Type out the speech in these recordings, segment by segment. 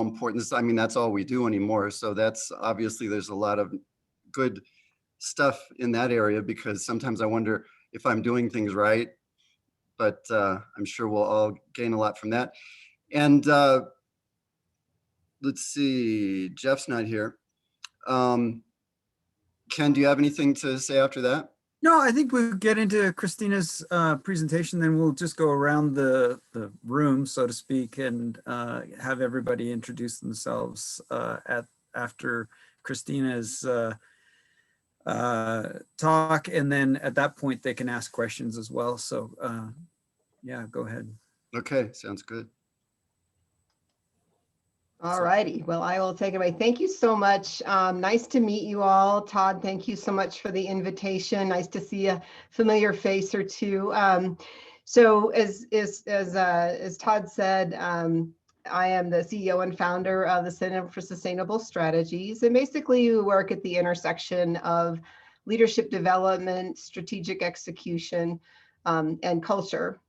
important. I mean, that's all we do anymore. So that's obviously there's a lot of good stuff in that area, because sometimes I wonder if I'm doing things right, but I'm sure we'll all gain a lot from that. And let's see, Jeff's not here. Ken, do you have anything to say after that? No, I think we'll get into Christina's presentation, then we'll just go around the room, so to speak, and have everybody introduce themselves after Christina's talk, and then at that point they can ask questions as well. So yeah, go ahead. Okay, sounds good. All righty. Well, I will take it away. Thank you so much. Nice to meet you all. Todd, thank you so much for the invitation. Nice to see a familiar face or two. So as Todd said, I am the CEO and founder of the Center for Sustainable Strategies, and basically we work at the intersection of leadership development, strategic execution, and culture.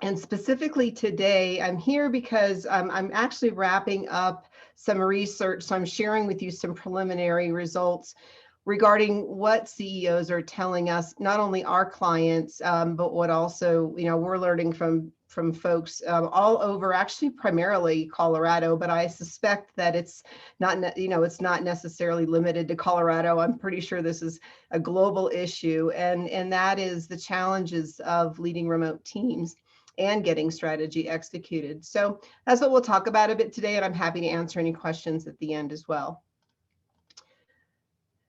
And specifically today, I'm here because I'm actually wrapping up some research. So I'm sharing with you some preliminary results regarding what CEOs are telling us, not only our clients, but what also, we're learning from folks all over, actually primarily Colorado, but I suspect that it's not, it's not necessarily limited to Colorado. I'm pretty sure this is a global issue, and that is the challenges of leading remote teams and getting strategy executed. So that's what we'll talk about a bit today, and I'm happy to answer any questions at the end as well.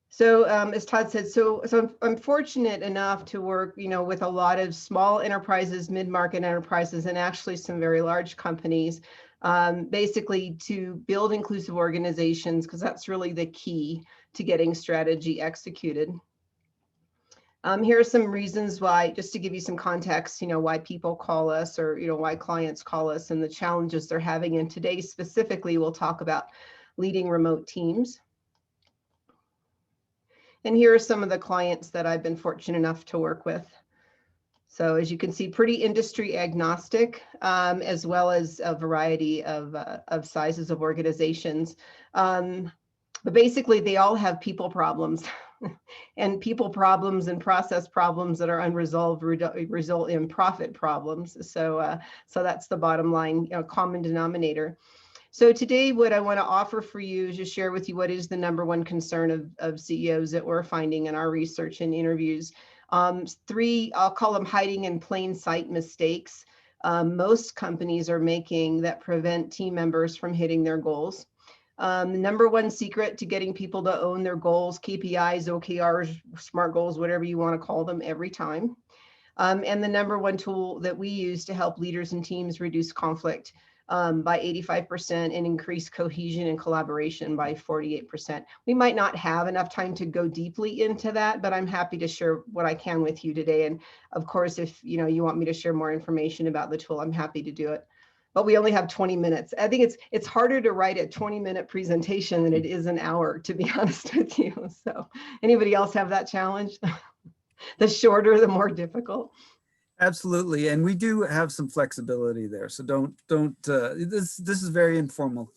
So as Todd said, so I'm fortunate enough to work, with a lot of small enterprises, mid-market enterprises, and actually some very large companies, basically to build inclusive organizations, because that's really the key to getting strategy executed. Here are some reasons why, just to give you some context, why people call us, or, why clients call us and the challenges they're having. And today specifically, we'll talk about leading remote teams. And here are some of the clients that I've been fortunate enough to work with. So as you can see, pretty industry agnostic, as well as a variety of sizes of organizations. But basically, they all have people problems. And people problems and process problems that are unresolved result in profit problems. So that's the bottom line, common denominator. So today, what I want to offer for you is just share with you what is the #1 concern of CEOs that we're finding in our research and interviews. 3, I'll call them hiding in plain sight mistakes, most companies are making that prevent team members from hitting their goals. The #1 secret to getting people to own their goals, KPIs, OKRs, SMART goals, whatever you want to call them, every time. And the #1 tool that we use to help leaders and teams reduce conflict by 85% and increase cohesion and collaboration by 48%. We might not have enough time to go deeply into that, but I'm happy to share what I can with you today. And of course, if you want me to share more information about the tool, I'm happy to do it. But we only have 20 minutes. I think it's harder to write a 20-minute presentation than it is an hour, to be honest with you. So anybody else have that challenge? The shorter, the more difficult. Absolutely, and we do have some flexibility there. So don't. This is very informal,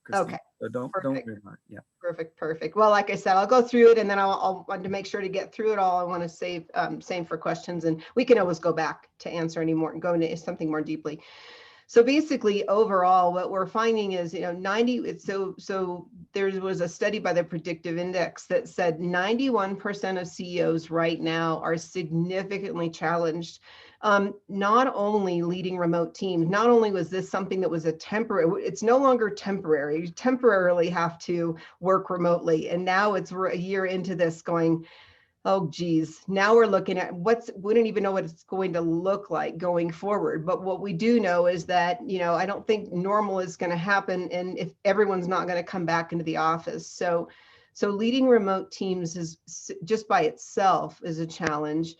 Christine. Okay. So don't worry about it. Yeah. Perfect. Well, like I said, I'll go through it, and then I'll want to make sure to get through it all. I want to save same for questions, and we can always go back to answer any more and go into something more deeply. So basically, overall, what we're finding is, so there was a study by the Predictive Index that said 91% of CEOs right now are significantly challenged. Not only leading remote teams, not only was this something that was a temporary, it's no longer temporary. You temporarily have to work remotely. And now it's a year into this going, oh, geez, now we're looking at we don't even know what it's going to look like going forward. But what we do know is that, I don't think normal is going to happen. And if everyone's not going to come back into the office. So leading remote teams is just by itself is a challenge,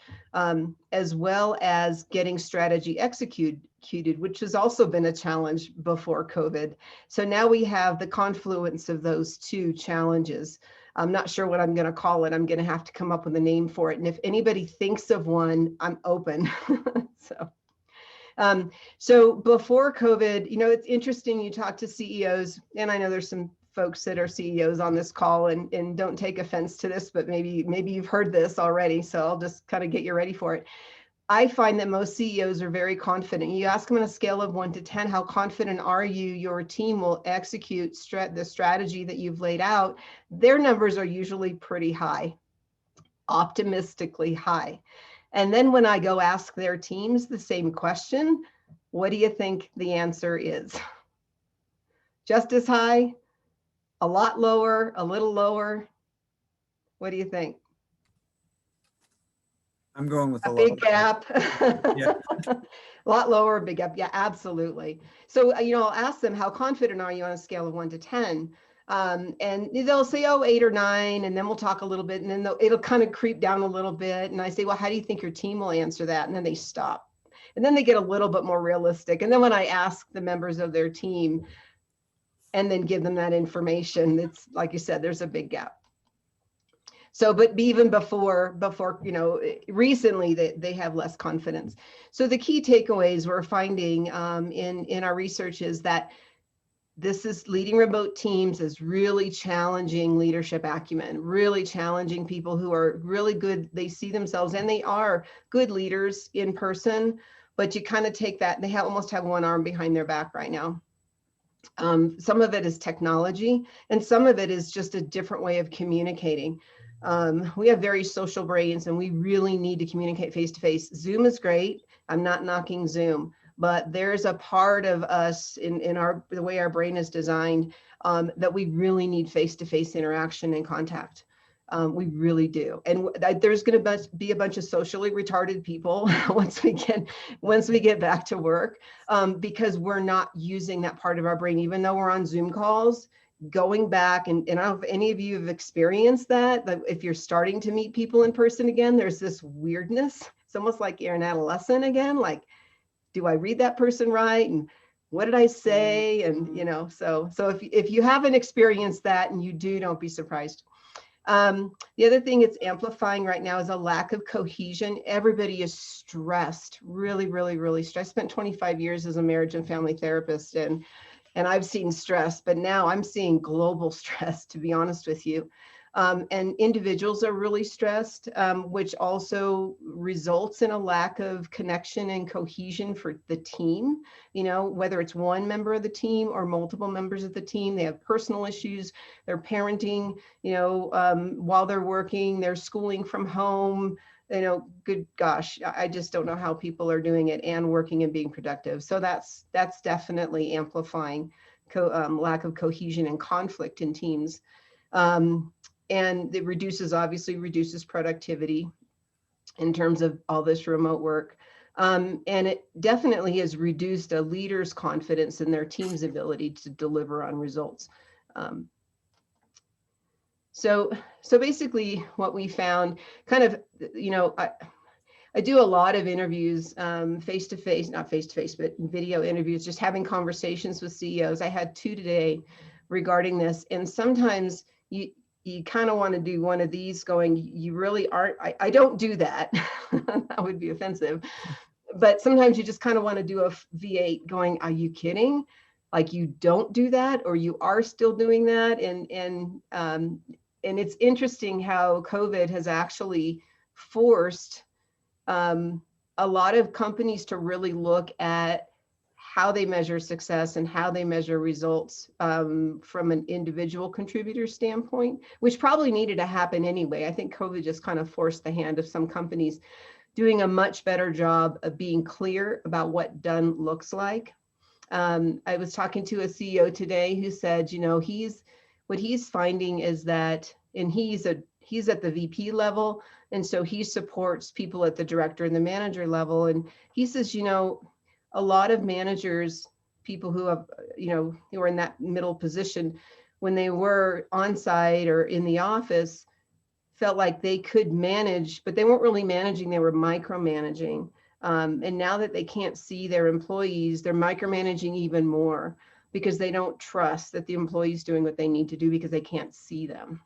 as well as getting strategy executed, which has also been a challenge before COVID. So now we have the confluence of those two challenges. I'm not sure what I'm going to call it. I'm going to have to come up with a name for it. And if anybody thinks of one, I'm open. So before COVID, it's interesting, you talk to CEOs, and I know there's some folks that are CEOs on this call, and don't take offense to this, but maybe you've heard this already, so I'll just kind of get you ready for it. I find that most CEOs are very confident. You ask them on a scale of 1 to 10, how confident are you your team will execute the strategy that you've laid out? Their numbers are usually pretty high, optimistically high. And then when I go ask their teams the same question, what do you think the answer is? Just as high, a lot lower, a little lower? What do you think? I'm going with A a big lot. gap. Yeah. A lot lower, big gap. Yeah, absolutely. So, I'll ask them, how confident are you on a scale of 1 to 10? And they'll say, oh, 8 or 9, and then we'll talk a little bit, and then it'll kind of creep down a little bit. And I say, well, how do you think your team will answer that? And then they stop. And then they get a little bit more realistic. And then when I ask the members of their team and then give them that information, it's like you said, there's a big gap. So, but even before, recently they have less confidence. So the key takeaways we're finding in our research is that this is leading remote teams is really challenging leadership acumen, really challenging people who are really good. They see themselves and they are good leaders in person, but you kind of take that, they almost have one arm behind their back right now. Some of it is technology, and some of it is just a different way of communicating. We have very social brains, and we really need to communicate face-to-face. Zoom is great. I'm not knocking Zoom, but there's a part of us in the way our brain is designed that we really need face-to-face interaction and contact. We really do. And there's going to be a bunch of socially retarded people once we get back to work, because we're not using that part of our brain, even though we're on Zoom calls. Going back, and I don't know if any of you have experienced that if you're starting to meet people in person again, there's this weirdness. It's almost like you're an adolescent again. Like, do I read that person right? And what did I say? And so if you haven't experienced that, and you do, don't be surprised. The other thing it's amplifying right now is a lack of cohesion. Everybody is stressed, really, really, really stressed. I spent 25 years as a marriage and family therapist, and I've seen stress, but now I'm seeing global stress, to be honest with you. And individuals are really stressed, which also results in a lack of connection and cohesion for the team. Whether it's one member of the team or multiple members of the team, they have personal issues, they're parenting, while they're working, they're schooling from home. Good gosh, I just don't know how people are doing it and working and being productive. So that's definitely amplifying lack of cohesion and conflict in teams. And it obviously reduces productivity in terms of all this remote work. And it definitely has reduced a leader's confidence in their team's ability to deliver on results. So basically what we found kind of, I do a lot of interviews, face-to-face, not face-to-face, but video interviews, just having conversations with CEOs. I had 2 today regarding this. And sometimes you kind of want to do one of these going, you really aren't, I don't do that. That would be offensive. But sometimes you just kind of want to do a V8 going, are you kidding? Like, you don't do that, or you are still doing that. And it's interesting how COVID has actually forced a lot of companies to really look at how they measure success and how they measure results from an individual contributor standpoint, which probably needed to happen anyway. I think COVID just kind of forced the hand of some companies doing a much better job of being clear about what done looks like. I was talking to a CEO today who said, what he's finding is that, and he's at the VP level, and so he supports people at the director and the manager level. And he says, a lot of managers, people who have, who are in that middle position, when they were on site or in the office, felt like they could manage, but they weren't really managing, they were micromanaging. And now that they can't see their employees, they're micromanaging even more because they don't trust that the employee's doing what they need to do because they can't see them.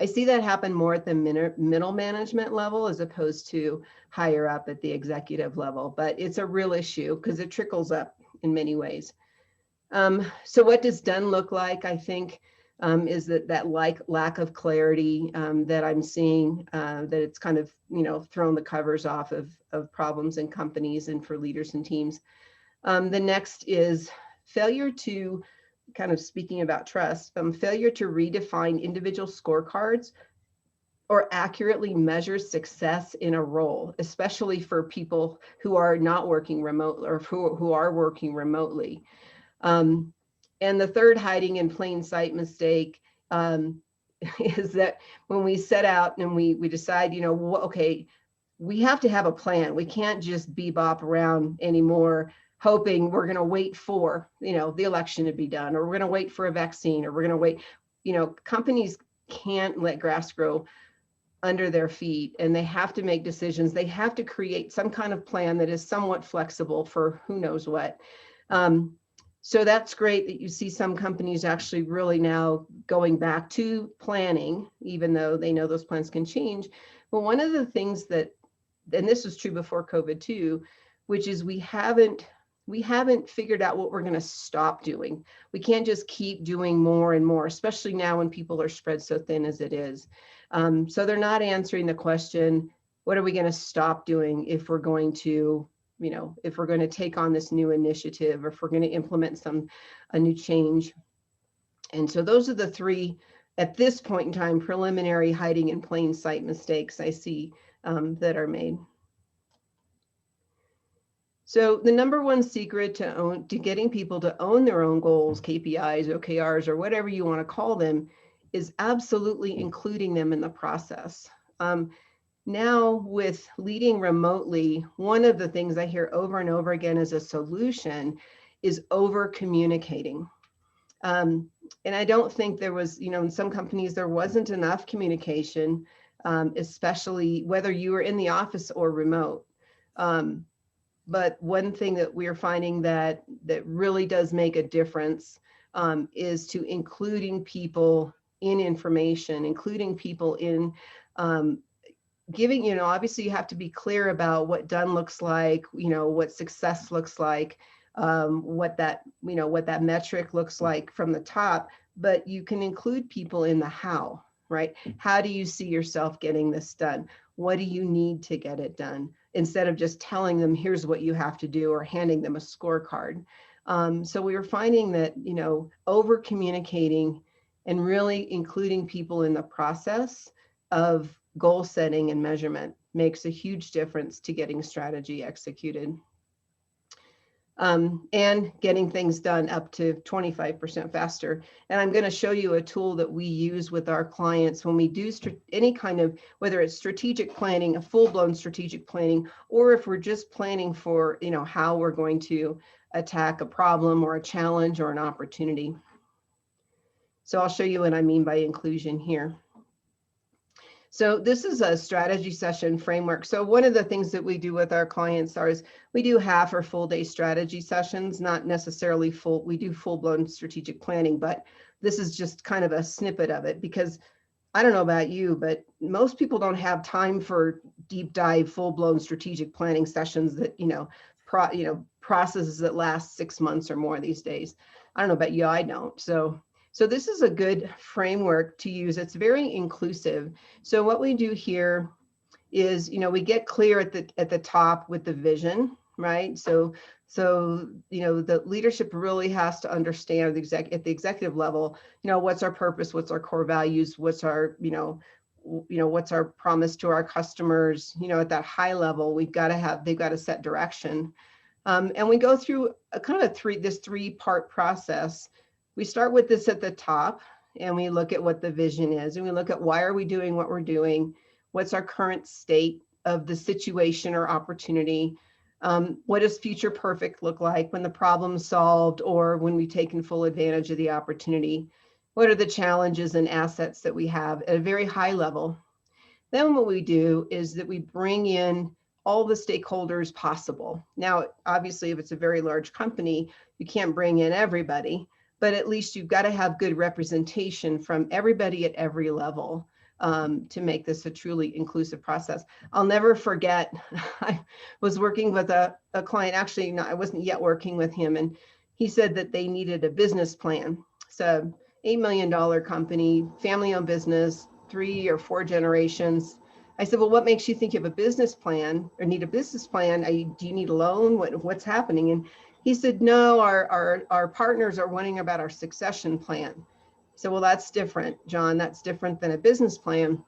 I see that happen more at the middle management level as opposed to higher up at the executive level, but it's a real issue because it trickles up in many ways. So what does done look like? I think is that lack of clarity that I'm seeing, that it's kind of, thrown the covers off of problems in companies and for leaders and teams. The next is failure to, kind of speaking about trust, failure to redefine individual scorecards or accurately measure success in a role, especially for people who are not working remote or who are working remotely. And the third hiding in plain sight mistake is that when we set out and we decide, okay, we have to have a plan. We can't just bebop around anymore, hoping we're going to wait for, the election to be done, or we're going to wait for a vaccine, or we're going to wait. Companies can't let grass grow under their feet, and they have to make decisions. They have to create some kind of plan that is somewhat flexible for who knows what. So that's great that you see some companies actually really now going back to planning, even though they know those plans can change. But one of the things that, and this was true before COVID too, which is we haven't figured out what we're going to stop doing. We can't just keep doing more and more, especially now when people are spread so thin as it is. So they're not answering the question, what are we going to stop doing if we're going to, if we're going to take on this new initiative, or if we're going to implement a new change. And so those are the three, at this point in time, preliminary hiding in plain sight mistakes I see that are made. So the number one secret to getting people to own their own goals, KPIs, OKRs, or whatever you want to call them, is absolutely including them in the process. Now with leading remotely, one of the things I hear over and over again as a solution is over communicating. And I don't think there was, in some companies, there wasn't enough communication, especially whether you were in the office or remote. But one thing that we're finding that really does make a difference is to including people in information, including people in giving, obviously you have to be clear about what done looks like, what success looks like, what that metric looks like from the top, but you can include people in the how, right? How do you see yourself getting this done? What do you need to get it done? Instead of just telling them, here's what you have to do, or handing them a scorecard. So we were finding that, over communicating and really including people in the process of goal setting and measurement makes a huge difference to getting strategy executed. And getting things done up to 25% faster. And I'm going to show you a tool that we use with our clients when we do any kind of, whether it's strategic planning, a full-blown strategic planning, or if we're just planning for, how we're going to attack a problem or a challenge or an opportunity. So I'll show you what I mean by inclusion here. So this is a strategy session framework. So one of the things that we do with our clients is we do half or full day strategy sessions, not necessarily full. We do full-blown strategic planning, but this is just kind of a snippet of it, because I don't know about you, but most people don't have time for deep dive, full-blown strategic planning sessions that, processes that last 6 months or more these days. I don't know about you, I don't. So this is a good framework to use. It's very inclusive. So what we do here is, we get clear at the top with the vision, right? So the leadership really has to understand at the executive level, what's our purpose, what's our core values, what's our, what's our promise to our customers. At that high level, they've got to set direction. And we go through a kind of this three-part process. We start with this at the top, and we look at what the vision is, and we look at why are we doing what we're doing, what's our current state of the situation or opportunity, what does future perfect look like when the problem's solved or when we've taken full advantage of the opportunity, what are the challenges and assets that we have at a very high level. Then what we do is that we bring in all the stakeholders possible. Now, obviously, if it's a very large company, you can't bring in everybody, but at least you've got to have good representation from everybody at every level to make this a truly inclusive process. I'll never forget, I was working with a client, actually, I wasn't yet working with him, and he said that they needed a business plan. So $8 million company, family-owned business, 3 or 4 generations. I said, well, what makes you think you have a business plan or need a business plan? Do you need a loan? What's happening? And he said, no, our partners are wondering about our succession plan. So, well, that's different, John. That's different than a business plan.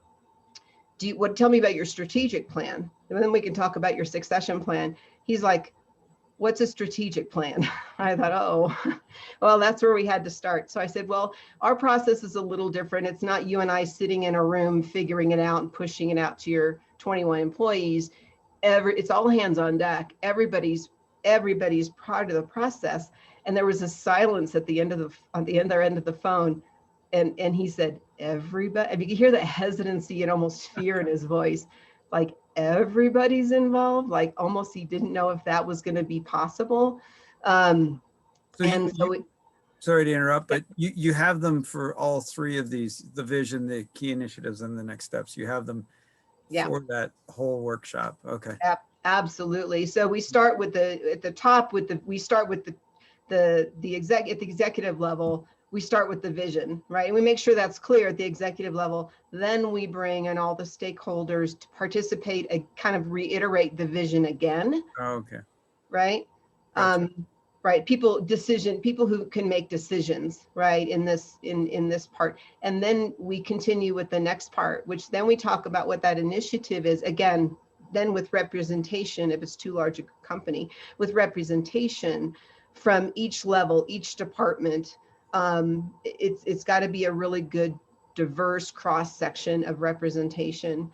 Tell me about your strategic plan. And then we can talk about your succession plan. He's like, what's a strategic plan? I thought, oh, well, that's where we had to start. So I said, well, our process is a little different. It's not you and I sitting in a room figuring it out and pushing it out to your 21 employees. It's all hands on deck. Everybody's part of the process. And there was a silence at the end of the phone. And he said, everybody, and you could hear that hesitancy and almost fear in his voice, like everybody's involved, like almost he didn't know if that was going to be possible. Sorry to interrupt, but you have them for all 3 of these, the vision, the key initiatives, and the next steps. You have them for that whole workshop. Okay. Absolutely. So we start with at the executive level. We start with the vision, right? And we make sure that's clear at the executive level. Then we bring in all the stakeholders to participate and kind of reiterate the vision again. Oh, okay. Right. Gotcha. Right. People who can make decisions, right, in this part. And then we continue with the next part, which then we talk about what that initiative is. Again, then with representation, if it's too large a company, with representation from each level, each department. It's got to be a really good, diverse cross section of representation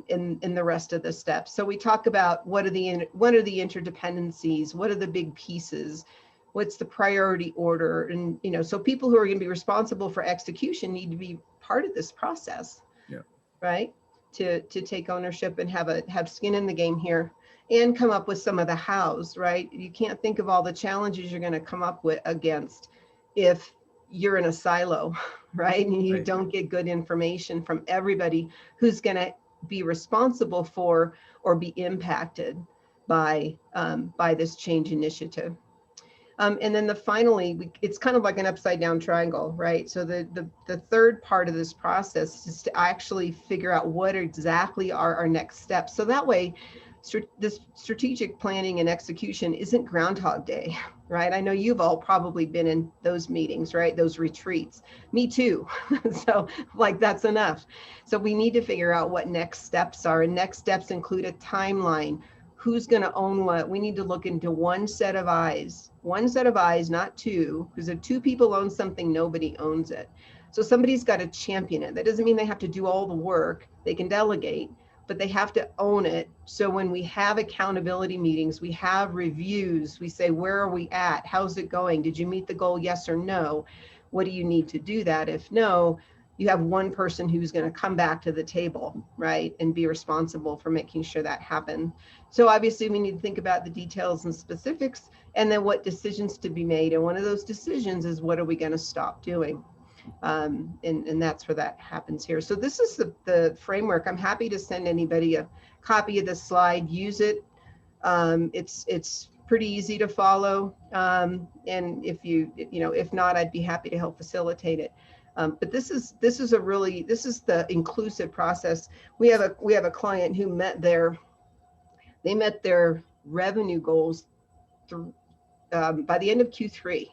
in the rest of the steps. So we talk about what are the interdependencies, what are the big pieces, what's the priority order, and so people who are going to be responsible for execution need to be part of this process. Yeah. Right. To take ownership and have skin in the game here, and come up with some of the hows. Right. You can't think of all the challenges you're going to come up with against if you're in a silo, right? And you don't get good information from everybody who's going to be responsible for or be impacted by this change initiative. And then finally, it's kind of like an upside down triangle, right? So the third part of this process is to actually figure out what exactly are our next steps. So that way, this strategic planning and execution isn't Groundhog Day, right? I know you've all probably been in those meetings, right? Those retreats. Me too. So like, that's enough. So we need to figure out what next steps are, and next steps include a timeline. Who's going to own what? We need to look into one set of eyes, not 2, because if 2 people own something, nobody owns it. So somebody's got to champion it. That doesn't mean they have to do all the work. They can delegate, but they have to own it. So when we have accountability meetings, we have reviews, we say, where are we at? How's it going? Did you meet the goal? Yes or no? What do you need to do that? If no, you have one person who's going to come back to the table, right, and be responsible for making sure that happens. So obviously we need to think about the details and specifics, and then what decisions to be made. And one of those decisions is, what are we going to stop doing? And that's where that happens here. So this is the framework. I'm happy to send anybody a copy of this slide. Use it. It's pretty easy to follow. And if not, I'd be happy to help facilitate it. But this is the inclusive process. We have a client who met their revenue goals by the end of Q3.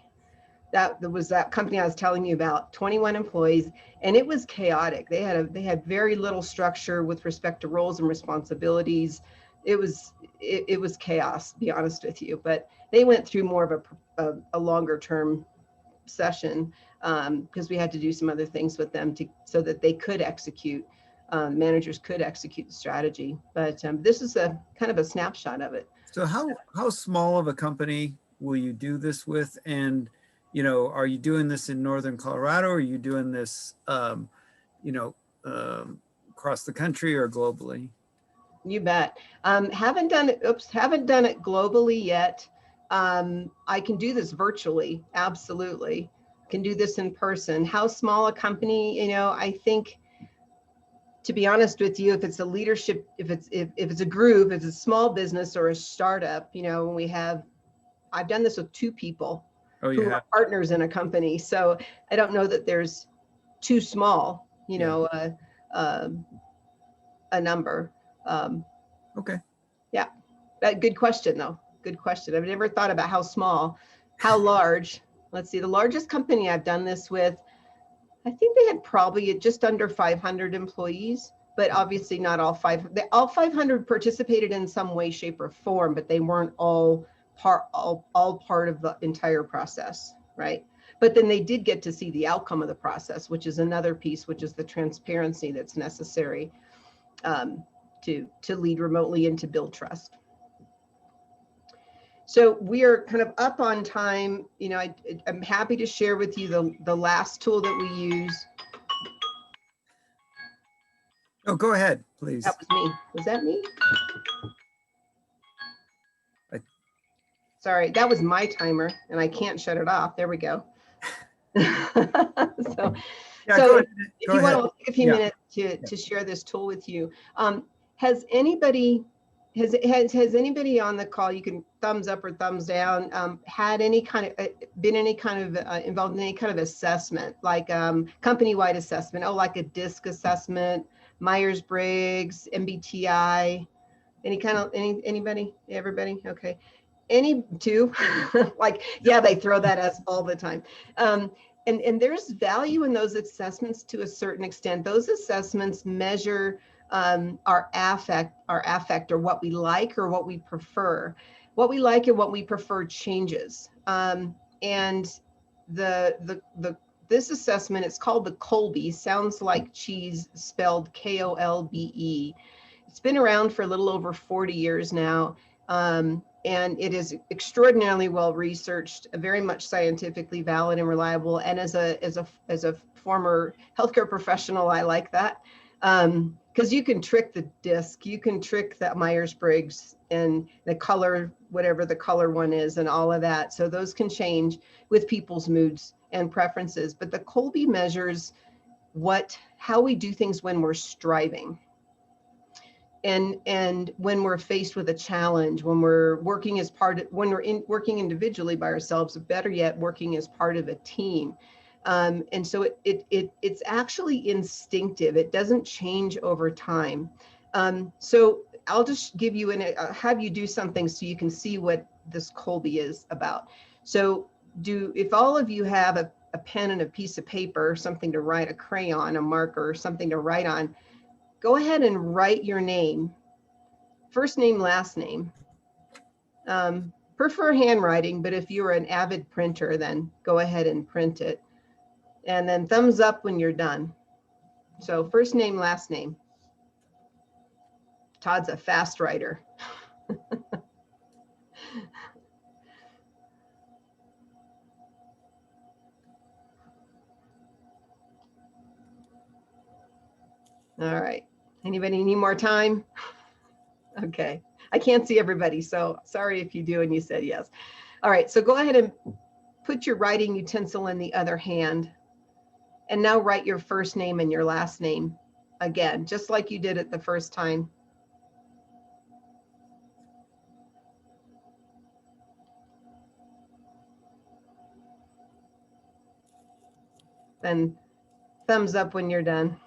That was that company I was telling you about, 21 employees, and it was chaotic. They had very little structure with respect to roles and responsibilities. It was chaos, to be honest with you. But they went through more of a longer term session because we had to do some other things with them so that they could execute. Managers could execute the strategy. But this is a kind of a snapshot of it. So how small of a company will you do this with? And are you doing this in Northern Colorado, or are you doing this, across the country or globally? You bet. Haven't done it globally yet. I can do this virtually. Absolutely. Can do this in person. How small a company, I think to be honest with you, if it's a leadership, if it's a group, if it's a small business or a startup, you know, when I've done this with 2 people Oh, you who are have. partners in a company. So I don't know that there's too small, you Yeah. know, a number. Okay. Yeah, good question though. Good question. I've never thought about how small, how large. Let's see, the largest company I've done this with, I think they had probably just under 500 employees, but obviously not all 500 participated in some way, shape, or form, but they weren't all part of the entire process, right? But then they did get to see the outcome of the process, which is another piece, which is the transparency that's necessary to lead remotely and to build trust. So we are kind of up on time. You know, I'm happy to share with you the last tool that we use. Oh, go ahead, please. That was me. Was that me? Sorry, that was my timer and I can't shut it off. There we go. So, Yeah, so go if you ahead. want to take a few minutes to share this tool with you. Has anybody on the call, you can thumbs up or thumbs down, had any kind of been any kind of involved in any kind of assessment, like company-wide assessment, like a DISC assessment, Myers-Briggs, MBTI, any kind of anybody, everybody? Okay. Any two? Like, yeah, they throw that at us all the time. And there's value in those assessments to a certain extent. Those assessments measure our affect, or what we like or what we prefer. What we like and what we prefer changes. And this assessment, it's called the Kolbe, sounds like cheese, spelled Kolbe. It's been around for a little over 40 years now. And it is extraordinarily well researched, very much scientifically valid and reliable. And as a former healthcare professional, I like that. Because you can trick the DISC, you can trick that Myers-Briggs and the color, whatever the color one is, and all of that. So those can change with people's moods and preferences. But the Kolbe measures how we do things when we're striving. And when we're faced with a challenge, when we're working as working individually by ourselves, or better yet, working as part of a team. And so it's actually instinctive. It doesn't change over time. So I'll just give you have you do something so you can see what this Kolbe is about. So if all of you have a pen and a piece of paper, something to write, a crayon, a marker, something to write on, go ahead and write your name, first name, last name. Prefer handwriting, but if you're an avid printer, then go ahead and print it. And then thumbs up when you're done. So first name, last name. Todd's a fast writer. All right. Anybody need more time? Okay. I can't see everybody, so sorry if you do and you said yes. All right, so go ahead and put your writing utensil in the other hand. And now write your first name and your last name again, just like you did it the first time. Then thumbs up when you're done.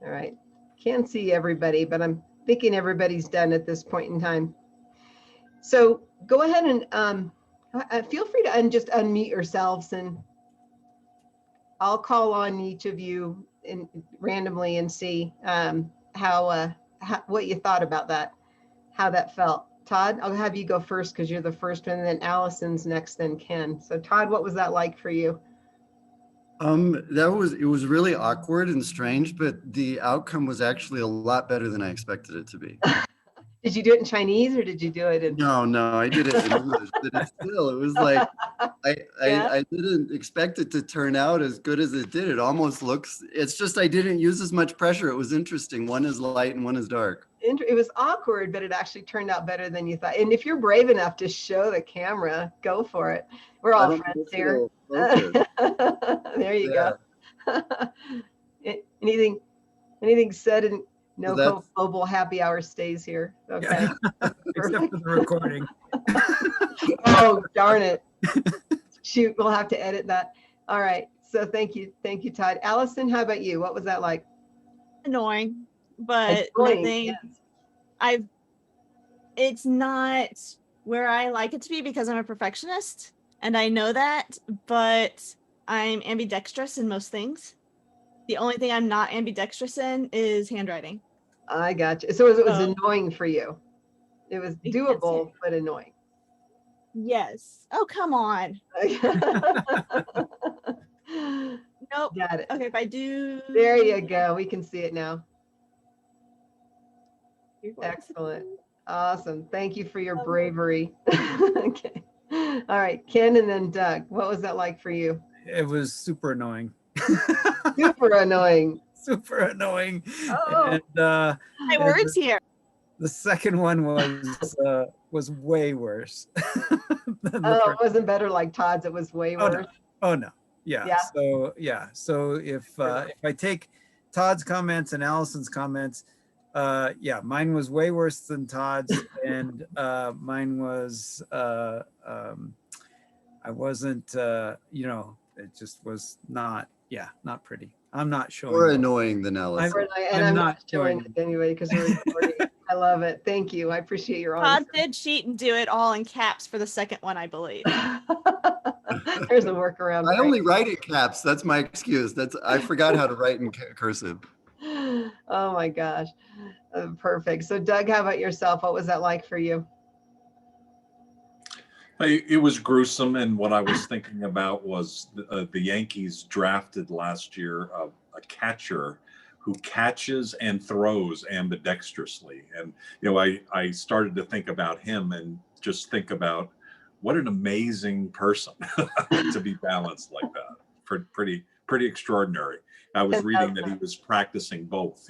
All right, can't see everybody, but I'm thinking everybody's done at this point in time. So go ahead and feel free to just unmute yourselves, and I'll call on each of you randomly and see what you thought about that, how that felt. Todd, I'll have you go first because you're the first one, and then Allison's next, then Ken. So Todd, what was that like for you? It was really awkward and strange, but the outcome was actually a lot better than I expected it to be. Did you do it in Chinese or did you do it in? No, I did it in English, but it was like, Yeah. I didn't expect it to turn out as good as it did. It almost looks, it's just, I didn't use as much pressure. It was interesting. One is light and one is dark. It was awkward, but it actually turned out better than you thought. And if you're brave enough to show the camera, go for it. We're I all don't know friends if here. it'll focus. There you Yeah. go. Anything said in no that's- global happy hour stays here. Okay. Except for the recording. Oh, darn it. Shoot, we'll have to edit that. All right. So thank you, Todd. Allison, how about you? What was that like? Annoying, but Annoying, nothing. yes. It's not where I like it to be because I'm a perfectionist and I know that, but I'm ambidextrous in most things. The only thing I'm not ambidextrous in is handwriting. I got you. So it was Oh. annoying for you. It was Yes, doable, but annoying. Yes. Oh, come on. Nope. Got it. Okay, if I do. There you go. We can see it now. You're going to- Excellent. Awesome. Thank you for your bravery. Okay. All right, Ken and then Doug. What was that like for you? It was super annoying. Super annoying. Super annoying. Oh. And My words here. the second one was way worse. than the Oh, first. it wasn't better like Todd's. It was way Oh, no. worse. Oh no. Yeah. Yeah. So if I take Todd's comments and Allison's comments, yeah, mine was way worse than Todd's, and mine was I wasn't it just was not not pretty. I'm not showing. More it. annoying than Allison. And I'm not showing showing it anyway because we're recording. I love it. Thank you. I appreciate your Todd honesty. did cheat and do it all in caps for the second one, I believe. There's a workaround. I for only it. write in caps. That's my excuse. I forgot how to write in cursive. Oh my gosh. Perfect. So Doug, how about yourself? What was that like for you? It was gruesome, and what I was thinking about was the Yankees drafted last year a catcher who catches and throws ambidextrously. And I started to think about him and just think about what an amazing person to be balanced like that. Pretty extraordinary. I was reading that he was practicing both.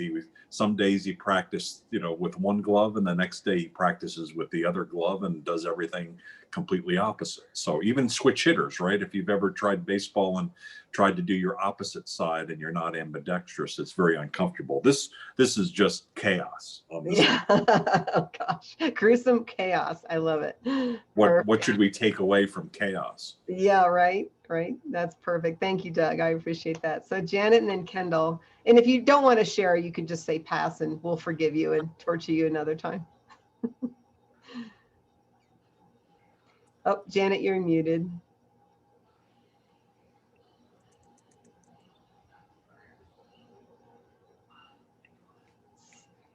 Some days he practiced, with one glove, and the next day he practices with the other glove and does everything completely opposite. So even switch hitters, right? If you've ever tried baseball and tried to do your opposite side and you're not ambidextrous, it's very uncomfortable. This is just chaos on this. Yeah. Oh gosh, gruesome chaos. I love it. What should we take away from chaos? Yeah, right. That's perfect. Thank you, Doug. I appreciate that. So Janet and then Kendall. And if you don't want to share, you can just say pass and we'll forgive you and torture you another time. Oh, Janet, you're muted.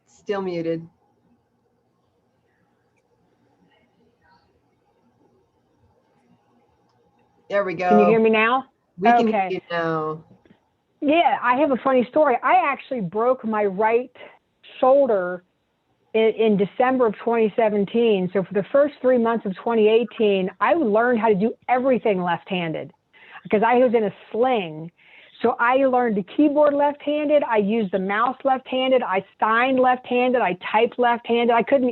Still muted. There we go. Can you hear me now? We can hear Okay. you now. Yeah, I have a funny story. I actually broke my right shoulder in December of 2017. So for the first 3 months of 2018, I learned how to do everything left-handed because I was in a sling. So I learned the keyboard left-handed. I used the mouse left-handed. I signed left-handed. I typed left-handed. I couldn't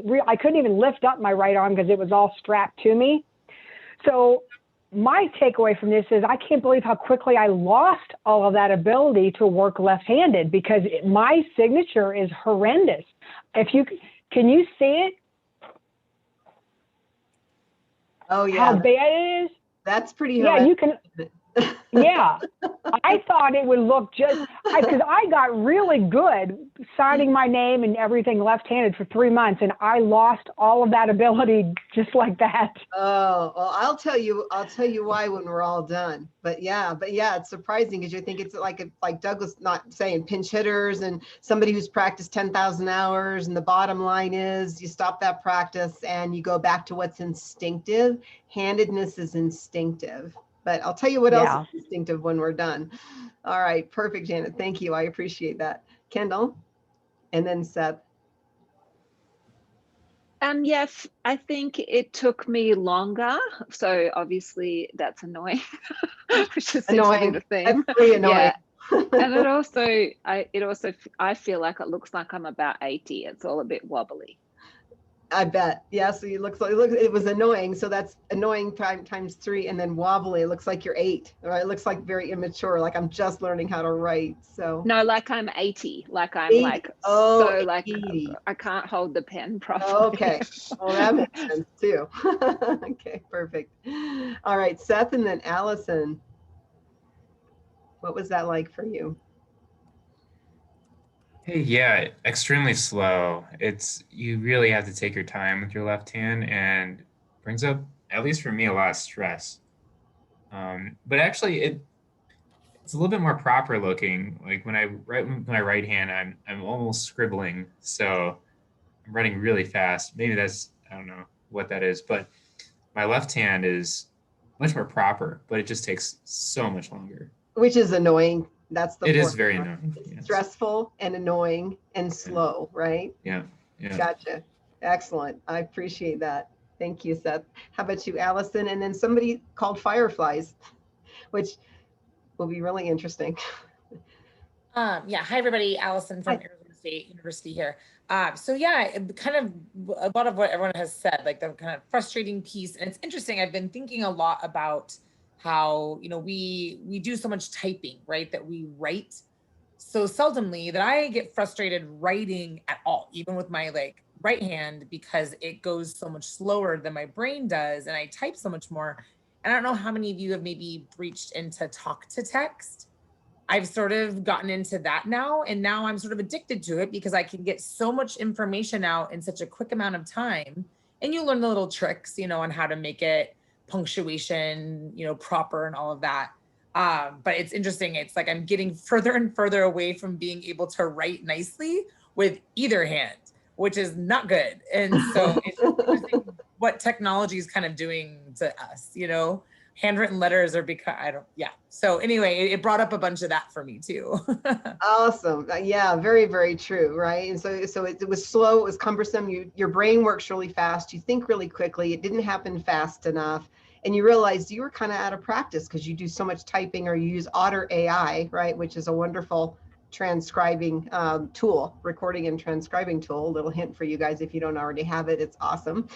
even lift up my right arm because it was all strapped to me. So my takeaway from this is I can't believe how quickly I lost all of that ability to work left-handed because my signature is horrendous. Can you see it? Oh yeah. How bad it is? That's pretty Yeah, horrendous. you can. Yeah, I thought it would look because I got really good signing my name and everything left-handed for 3 months, and I lost all of that ability just like that. Oh, well, I'll tell you why when we're all done. But yeah, it's surprising because you think it's like Doug was not saying pinch hitters and somebody who's practiced 10,000 hours. And the bottom line is you stop that practice and you go back to what's instinctive. Handedness is instinctive. But I'll tell you what else is instinctive when we're done. All right, perfect, Janet. Thank you. I appreciate that. Kendall, and then Seth. Yes, I think it took me longer. So obviously that's annoying, which just seems to be Annoying. the That's theme. very annoying. Yeah. And I feel like it looks like I'm about 80. It's all a bit wobbly. I bet. Yeah. So you it was annoying. So that's annoying times 3, and then wobbly. It looks like you're 8. Right? It looks like very immature. Like I'm just learning how to write. So No, like I'm 80. Like I'm 80. like Oh, so like 80. I can't hold the pen properly. Okay. Well, that makes sense too. Okay, perfect. All right, Seth and then Allison. What was that like for you? Hey, yeah, extremely slow. You really have to take your time with your left hand and brings up, at least for me, a lot of stress. But actually, it's a little bit more proper looking. Like when I write with my right hand, I'm almost scribbling, so I'm writing really fast. Maybe I don't know what that is, but my left hand is much more proper, but it just takes so much longer. Which is annoying. That's the It is formula. very annoying. It's Yes. stressful and annoying and slow, right? Yeah. Yeah. Gotcha. Excellent. I appreciate that. Thank you, Seth. How about you, Allison? And then somebody called Fireflies, which will be really interesting. Yeah, hi everybody, Allison from Arizona State University here. So yeah, kind of a lot of what everyone has said, like the kind of frustrating piece. And it's interesting, I've been thinking a lot about how, we do so much typing, right? That we write so seldomly that I get frustrated writing at all, even with my right hand, because it goes so much slower than my brain does. And I type so much more. And I don't know how many of you have maybe breached into talk to text. I've sort of gotten into that now, and now I'm sort of addicted to it because I can get so much information out in such a quick amount of time. And you learn the little tricks, on how to make it punctuation, proper and all of that. But it's interesting. It's like I'm getting further and further away from being able to write nicely with either hand, which is not good. And so it's interesting what technology is kind of doing to us, handwritten letters are so anyway, it brought up a bunch of that for me too. Awesome. Yeah, very, very true, right? And so it was slow, it was cumbersome. Your brain works really fast, you think really quickly, it didn't happen fast enough, and you realized you were kind of out of practice because you do so much typing, or you use Otter AI, right, which is a wonderful transcribing tool, recording and transcribing tool. A little hint for you guys if you don't already have it, it's awesome.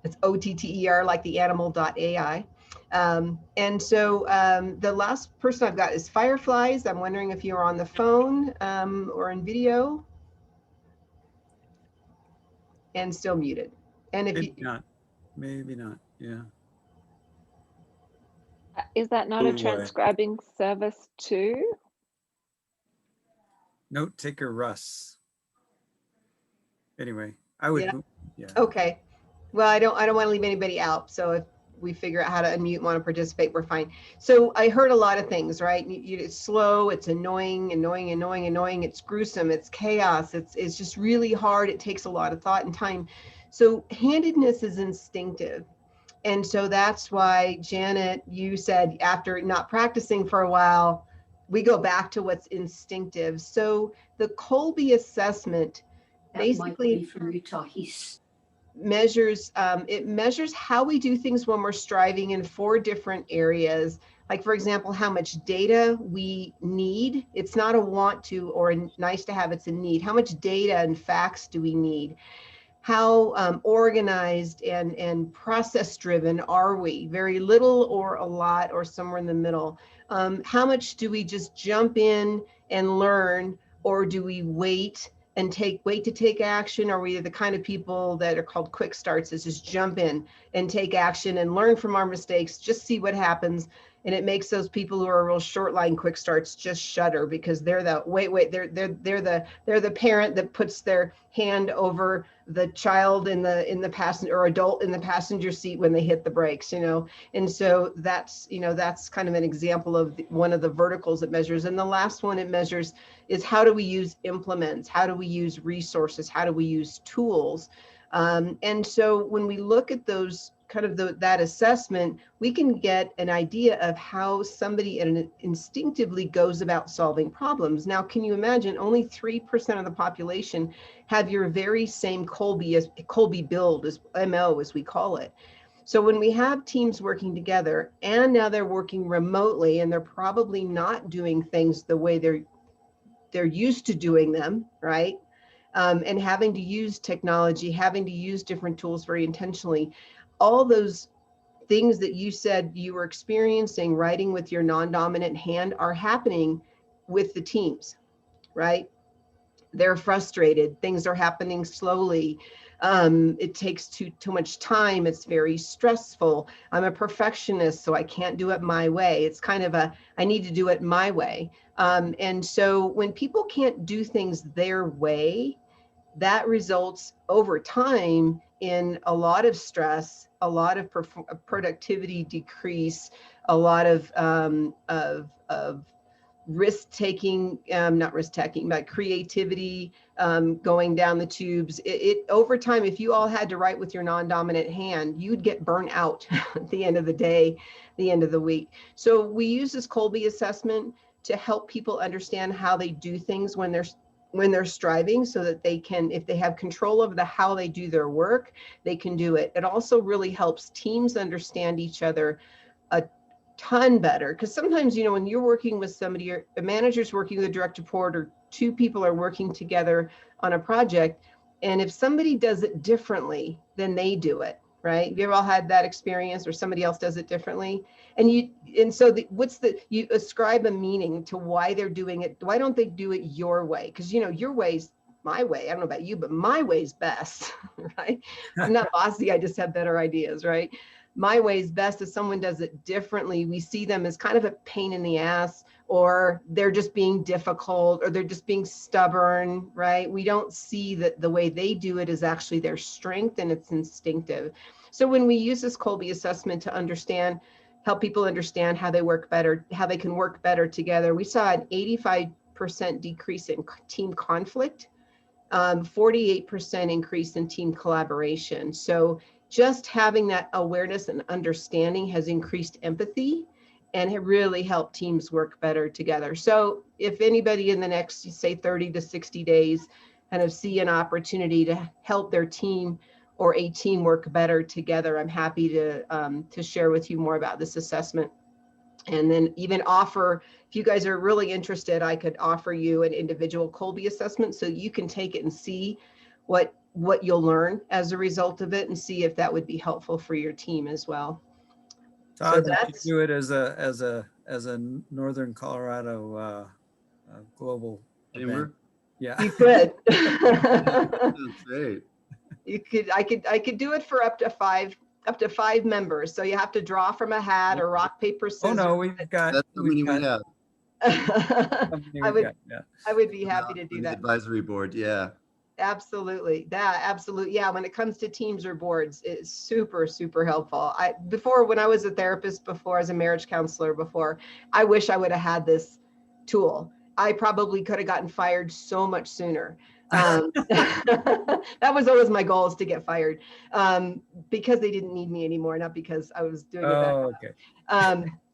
It's OTTER, like the animal.ai. And so the last person I've got is Fireflies. I'm wondering if you're on the phone or in video. And still muted. And if Maybe not. Yeah. Is that not a transcribing service too? Note taker Russ. Anyway, I would. Yeah. Okay. Well, I don't want to leave anybody out. So if we figure out how to unmute and want to participate, we're fine. So I heard a lot of things, right? It's slow, it's annoying, it's gruesome, it's chaos, it's just really hard. It takes a lot of thought and time. So handedness is instinctive. And so that's why, Janet, you said after not practicing for a while, we go back to what's instinctive. So the Kolbe assessment basically measures how we do things when we're striving in 4 different areas. Like, for example, how much data we need. It's not a want to or a nice to have, it's a need. How much data and facts do we need? How organized and process driven are we? Very little or a lot or somewhere in the middle? How much do we just jump in and learn, or do we wait to take action? Are we the kind of people that are called quick starts, is just jump in and take action and learn from our mistakes, just see what happens? And it makes those people who are real short line quick starts just shudder, because they're the parent that puts their hand over the child in the passenger, or adult in the passenger seat when they hit the brakes, And so that's kind of an example of one of the verticals it measures. And the last one it measures is how do we use implements? How do we use resources? How do we use tools? And so when we look at those that assessment, we can get an idea of how somebody instinctively goes about solving problems. Now, can you imagine only 3% of the population have your very same Colby build, as MO as we call it. So when we have teams working together and now they're working remotely and they're probably not doing things the way they're used to doing them, right? And having to use technology, having to use different tools very intentionally, all those things that you said you were experiencing writing with your non-dominant hand are happening with the teams, right? They're frustrated. Things are happening slowly. It takes too much time. It's very stressful. I'm a perfectionist, so I can't do it my way. It's kind of I need to do it my way. And so when people can't do things their way, that results over time in a lot of stress, a lot of productivity decrease, a lot of risk taking, not risk taking, but creativity going down the tubes. It over time, if you all had to write with your non-dominant hand, you'd get burnt out at the end of the day, the end of the week. So we use this Colby assessment to help people understand how they do things when they're striving, so that they can, if they have control over how they do their work, they can do it. It also really helps teams understand each other a ton better, because sometimes, when you're working with somebody, or a manager's working with a direct report, or two people are working together on a project, and if somebody does it differently than they do it, right? You've all had that experience, or somebody else does it differently, and so you ascribe a meaning to why they're doing it. Why don't they do it your way? Because your way's my way. I don't know about you, but my way's best, right? I'm not bossy. I just have better ideas, right? My way is best. If someone does it differently, we see them as kind of a pain in the ass, or they're just being difficult, or they're just being stubborn, right? We don't see that the way they do it is actually their strength, and it's instinctive. So when we use this Colby assessment to help people understand how they work better, how they can work better together, we saw an 85% decrease in team conflict, 48% increase in team collaboration. So just having that awareness and understanding has increased empathy, and it really helped teams work better together. So if anybody in the next, say, 30 to 60 days kind of see an opportunity to help their team or a team work better together, I'm happy to share with you more about this assessment. And then even offer, if you guys are really interested, I could offer you an individual Colby assessment so you can take it and see what you'll learn as a result of it, and see if that would be helpful for your team as well. Todd, so we should do it as a Northern Colorado global event. Yeah, you could. That's great. You could. I could do it for up to five members. So you have to draw from a hat, or rock, paper, scissors. Oh no, we've got. That's how many we have. I would be happy to do that. Advisory board, yeah. Absolutely. Yeah. When it comes to teams or boards, it's super, super helpful. When I was a therapist before, as a marriage counselor before, I wish I would have had this tool. I probably could have gotten fired so much sooner. That was always my goal, is to get fired, because they didn't need me anymore, not because I was doing it better. Okay.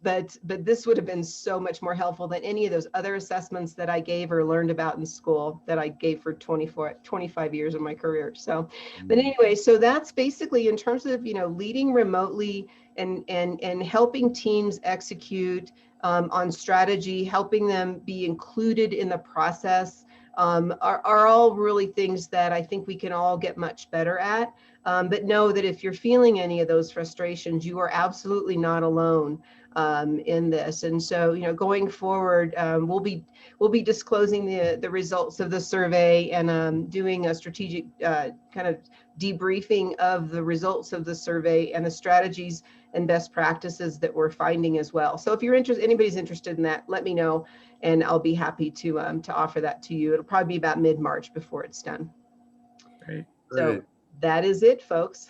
But this would have been so much more helpful than any of those other assessments that I gave or learned about in school that I gave for 25 years of my career. So, but anyway, so that's basically in terms of, leading remotely and helping teams execute on strategy, helping them be included in the process, are all really things that I think we can all get much better at. But know that if you're feeling any of those frustrations, you are absolutely not alone in this. And so, going forward, we'll be disclosing the results of the survey, and doing a strategic kind of debriefing of the results of the survey and the strategies and best practices that we're finding as well. So if anybody's interested in that, let me know, and I'll be happy to offer that to you. It'll probably be about mid-March before it's done. Great. So that is it, folks.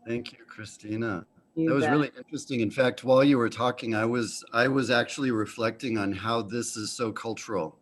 Thank you, Christina. You that was bet. really interesting. In fact, while you were talking, I was actually reflecting on how this is so cultural.